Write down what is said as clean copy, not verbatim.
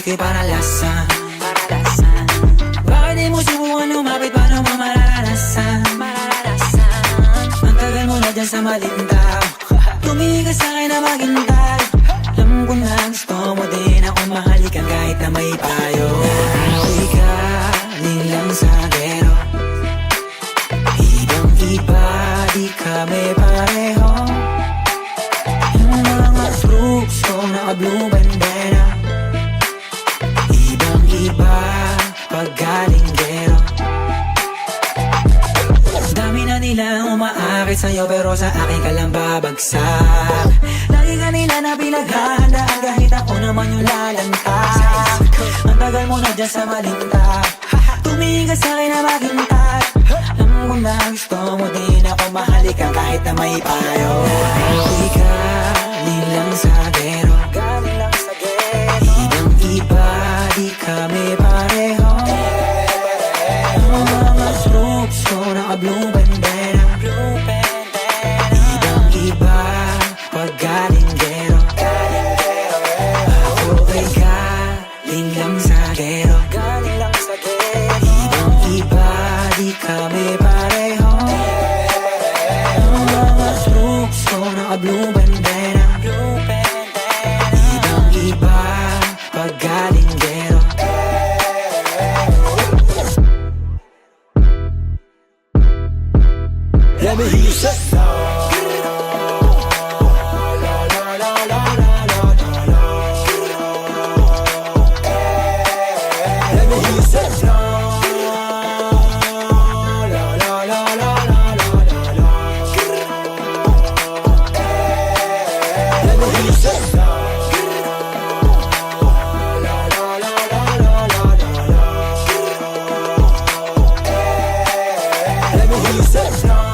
whisky para lasang. Bakit di mo subukan lumapit, paano mo mararanasan? Ang tagal mo na dyan sa malindaw, tumingin ka sa'kin na maghintay. Alam ko na gusto mo din ako mahalikan kahit na may payo. Ako'y galing lang sa gero, ibang iba, di kami pareho. Yung mga fruits ko naka-blue bandera, ibang iba pag galing gero. Dami na nilang umaakit sa'yo pero sa akin ka lang babagsak. Lagi ka nila na pinaghahandaan kahit ako naman yung lalanta. Ang tagal mo na dyan sa malinta, tumingin ka sa'kin na maghintay. Alam ko na gusto mo din ako mahalikan kahit na may payo. Ako'y galing lang sa gero, ibang iba, di kami pareho. Yung mga troops ko naka-blue bandera, ibang iba pag galing gero. Ako ay galing lang sa gero, ibang iba, di kami pareho. Yung mga troops ko naka-blue bandera, ibang iba pag galing gero. Let me hear you say Let me hear you say Let me hear you say Let me hear you say